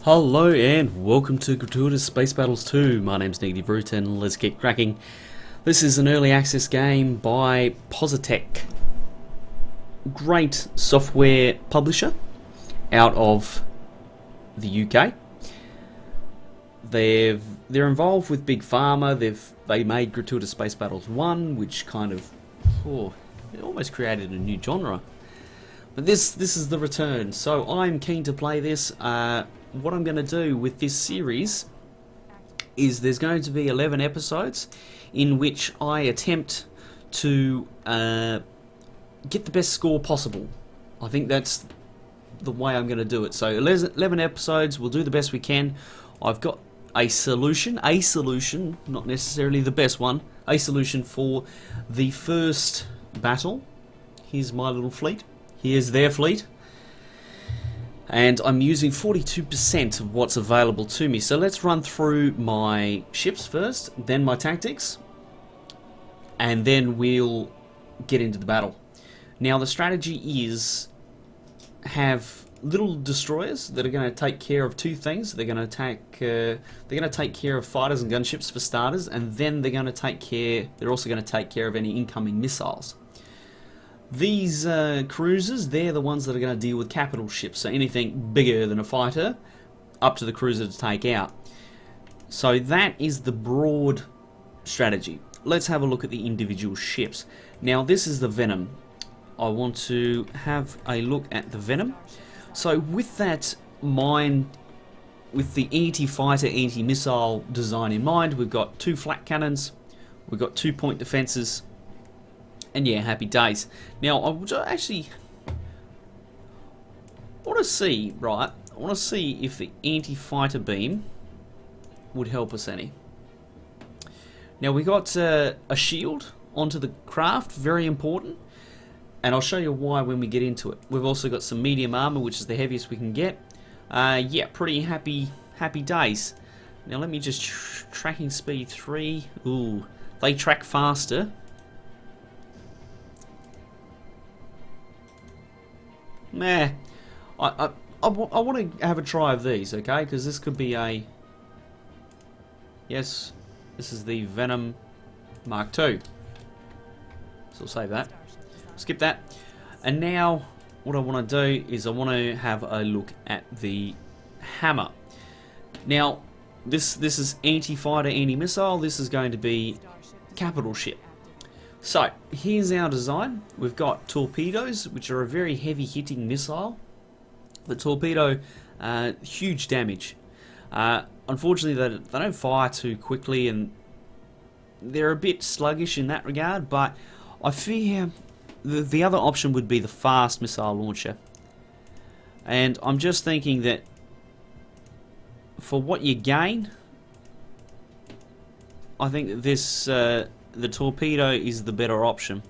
Hello and welcome to Gratuitous Space Battles 2. My name's Negative Root and let's get cracking. This is an early access game by Positech. Great software publisher out of the UK. They're involved with Big Pharma. They made Gratuitous Space Battles 1, which kind of it almost created a new genre. But this is the return. So I'm keen to play this. What I'm going to do with this series is there's going to be 11 episodes in which I attempt to get the best score possible. I think that's the way I'm going to do it. So 11 episodes, we'll do the best we can. I've got a solution, not necessarily the best one, a solution for the first battle. Here's my little fleet. Here's their fleet. And I'm using 42% of what's available to me. So let's run through my ships first, then my tactics, and then we'll get into the battle. Now the strategy is have little destroyers that are going to take care of two things. They're going to take care of fighters and gunships for starters, and then they're also going to take care of any incoming missiles. These cruisers, they're the ones that are going to deal with capital ships, so anything bigger than a fighter, up to the cruiser to take out. So that is the broad strategy. Let's have a look at the individual ships. Now this is the Venom. I want to have a look at the Venom. So with that mind, with the anti-fighter, anti-missile design in mind, we've got two flak cannons, we've got 2-point defenses, and yeah, happy days. Now, I want to see if the anti-fighter beam would help us any. Now, we got a shield onto the craft, very important, and I'll show you why when we get into it. We've also got some medium armor, which is the heaviest we can get. Yeah, pretty happy days. Now, let me just tracking speed 3. Ooh, they track faster. Meh. I want to have a try of these, okay? Because this could be a... Yes, this is the Venom Mark II. So I'll save that. Skip that. And now, what I want to do is I want to have a look at the hammer. Now, this is anti-fighter, anti-missile. This is going to be capital ship. So, here's our design. We've got torpedoes, which are a very heavy-hitting missile. The torpedo, huge damage. Unfortunately, they don't fire too quickly, and they're a bit sluggish in that regard, but I fear the other option would be the fast missile launcher. And I'm just thinking that for what you gain, I think that this... the torpedo is the better option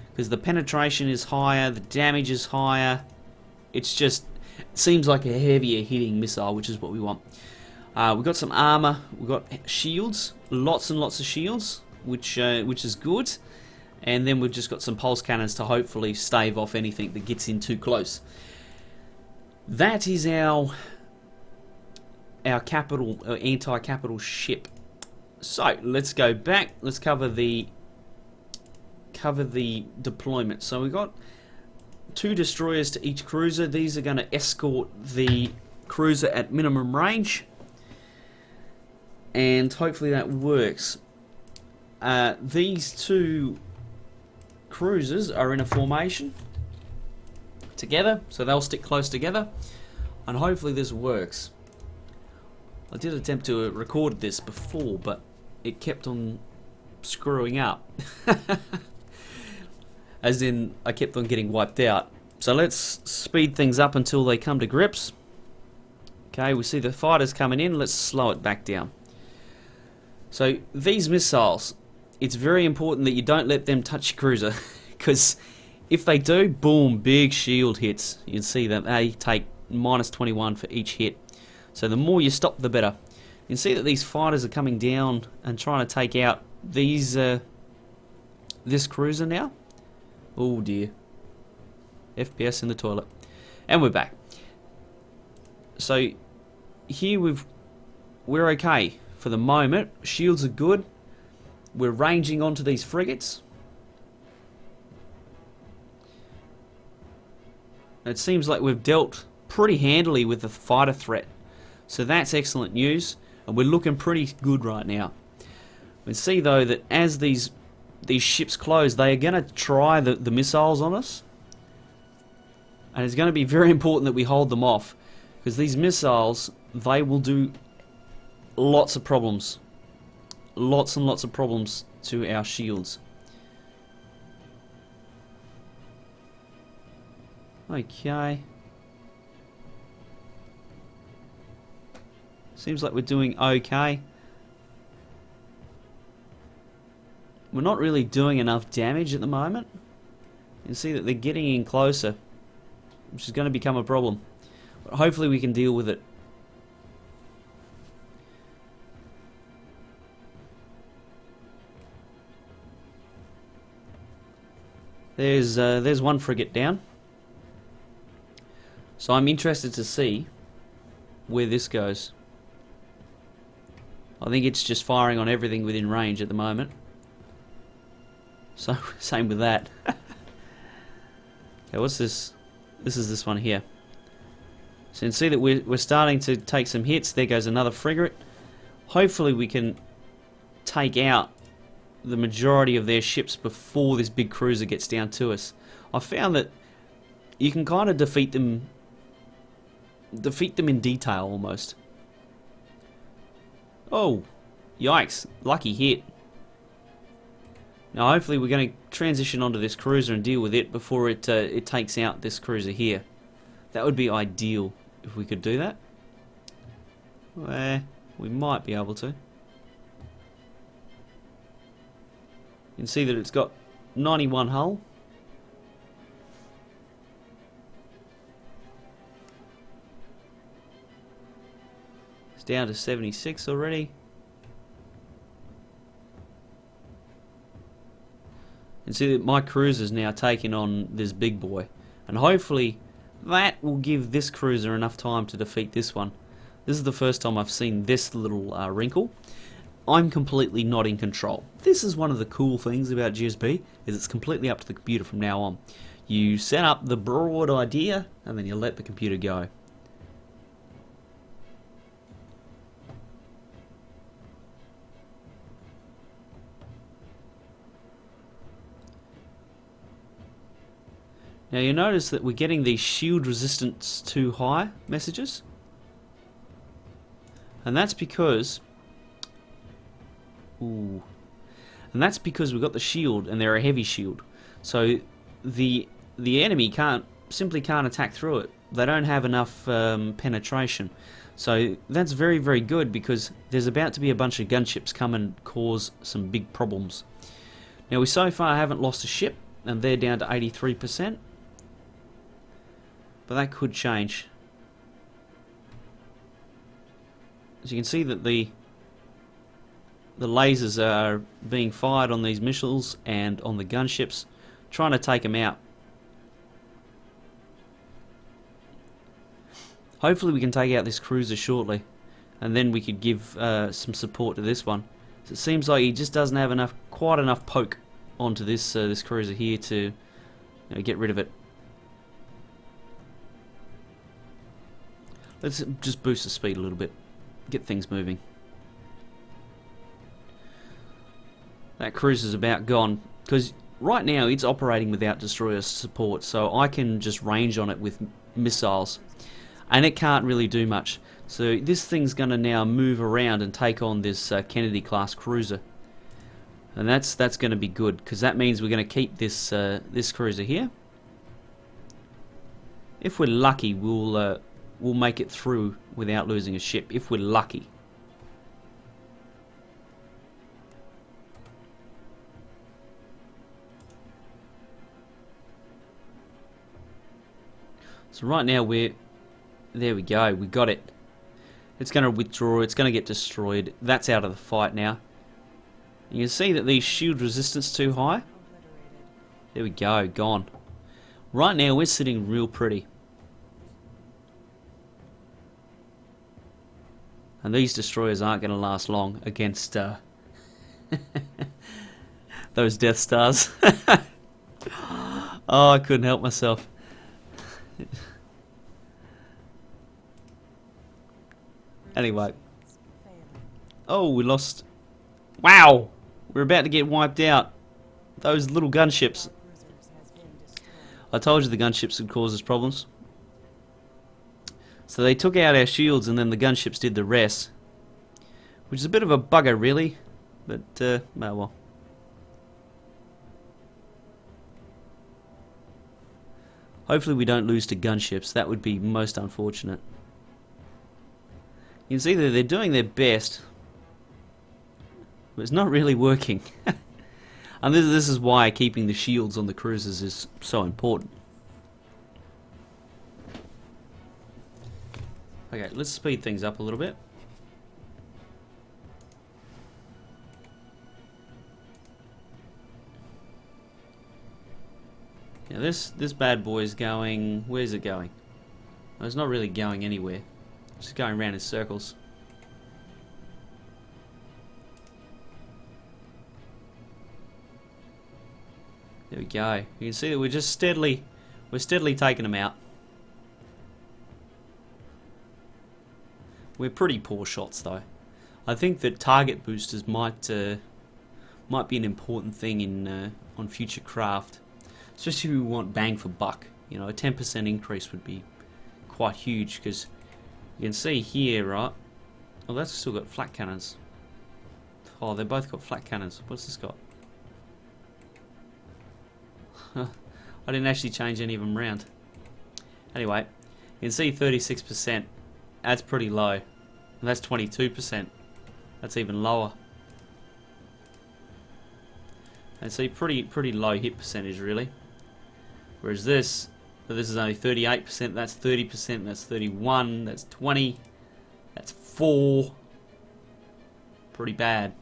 because the penetration is higher, the damage is higher. It seems like a heavier hitting missile, which is what we want. We've got some armor, we've got shields, lots and lots of shields, which is good. And then we've just got some pulse cannons to hopefully stave off anything that gets in too close. That is our anti-capital ship. So let's go back. Let's cover the deployment. So we've got 2 destroyers to each cruiser. These are going to escort the cruiser at minimum range, and hopefully that works. These 2 cruisers are in a formation together, so they'll stick close together, and hopefully this works. I did attempt to record this before, but it kept on screwing up. As in, I kept on getting wiped out. So let's speed things up until they come to grips. Okay, we see the fighters coming in. Let's slow it back down. So these missiles, it's very important that you don't let them touch your cruiser, because if they do, boom, big shield hits. You can see that they take -21 for each hit. So the more you stop, the better. You can see that these fighters are coming down and trying to take out these this cruiser now. Oh dear. FPS in the toilet. And we're back. So here we're okay for the moment. Shields are good. We're ranging onto these frigates. It seems like we've dealt pretty handily with the fighter threat. So that's excellent news, and we're looking pretty good right now. We see though that as these ships close, they are going to try the missiles on us. And it's going to be very important that we hold them off, because these missiles, they will do lots of problems. Lots and lots of problems to our shields. Okay. Seems like we're doing okay. We're not really doing enough damage at the moment. You can see that they're getting in closer, which is going to become a problem. But hopefully we can deal with it. There's one frigate down. So I'm interested to see where this goes. I think it's just firing on everything within range at the moment. So, same with that. Okay, what's this? This is this one here. So you can see that we're starting to take some hits. There goes another frigate. Hopefully we can take out the majority of their ships before this big cruiser gets down to us. I found that you can kind of defeat them in detail almost. Oh, yikes, lucky hit. Now hopefully we're going to transition onto this cruiser and deal with it before it takes out this cruiser here. That would be ideal if we could do that. Well, we might be able to. You can see that it's got 91 hull. It's down to 76 already. You can see that my cruiser's now taking on this big boy, and hopefully that will give this cruiser enough time to defeat this one. This is the first time I've seen this little wrinkle. I'm completely not in control. This is one of the cool things about GSP, is it's completely up to the computer from now on. You set up the broad idea and then you let the computer go. Now you notice that we're getting these shield resistance too high messages, and that's because we've got the shield and they're a heavy shield, so the enemy simply can't attack through it. They don't have enough penetration, so that's very, very good, because there's about to be a bunch of gunships come and cause some big problems. Now we so far haven't lost a ship, and they're down to 83%. But that could change. As you can see that the lasers are being fired on these missiles and on the gunships, trying to take them out. Hopefully we can take out this cruiser shortly, and then we could give some support to this one. So it seems like he just doesn't have quite enough poke onto this this cruiser here to get rid of it. Let's just boost the speed a little bit, get things moving. That cruiser's about gone, because right now it's operating without destroyer support, so I can just range on it with missiles, and it can't really do much. So this thing's going to now move around and take on this Kennedy class cruiser, and that's going to be good, because that means we're going to keep this this cruiser here. If we're lucky, we'll make it through without losing a ship, if we're lucky. So right now there we go, we got it. It's going to withdraw, it's going to get destroyed. That's out of the fight now. You can see that these shield resistance too high. There we go, gone. Right now we're sitting real pretty. And these destroyers aren't going to last long against those Death Stars. Oh, I couldn't help myself. Anyway. Oh, we lost. Wow! We're about to get wiped out. Those little gunships. I told you the gunships would cause us problems. So they took out our shields and then the gunships did the rest. Which is a bit of a bugger, really. But, oh well. Hopefully we don't lose to gunships. That would be most unfortunate. You can see that they're doing their best. But it's not really working. And this is why keeping the shields on the cruisers is so important. Okay, let's speed things up a little bit. Now this bad boy is going... Where's it going? Well, it's not really going anywhere. It's just going around in circles. There we go. You can see that we're steadily taking them out. We're pretty poor shots though. I think that target boosters might be an important thing in on future craft, especially if we want bang for buck. You know, a 10% increase would be quite huge because you can see here, right? Oh, that's still got flat cannons. Oh, they both got flat cannons. What's this got? I didn't actually change any of them round. Anyway, you can see 36%. That's pretty low. And that's 22%. That's even lower. And see, pretty low hit percentage, really. Whereas this is only 38%. That's 30%. That's 31. That's 20. That's 4. Pretty bad.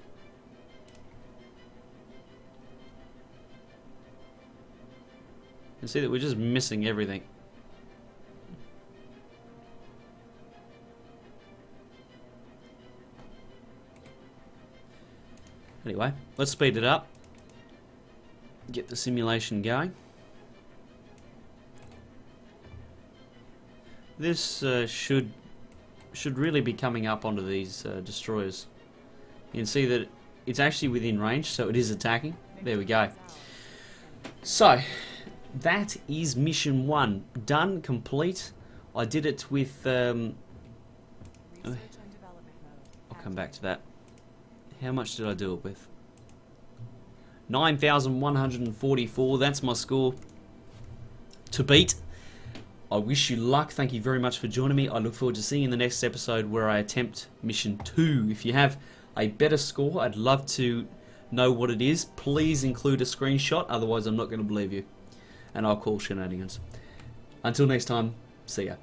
You can see that we're just missing everything. Anyway, let's speed it up. Get the simulation going. This should really be coming up onto these destroyers. You can see that it's actually within range, so it is attacking. There we go. So, that is mission 1. Done, complete. I did it with... I'll come back to that. How much did I do it with? 9,144. That's my score to beat. I wish you luck. Thank you very much for joining me. I look forward to seeing you in the next episode where I attempt mission 2. If you have a better score, I'd love to know what it is. Please include a screenshot, otherwise I'm not going to believe you. And I'll call shenanigans. Until next time, see ya.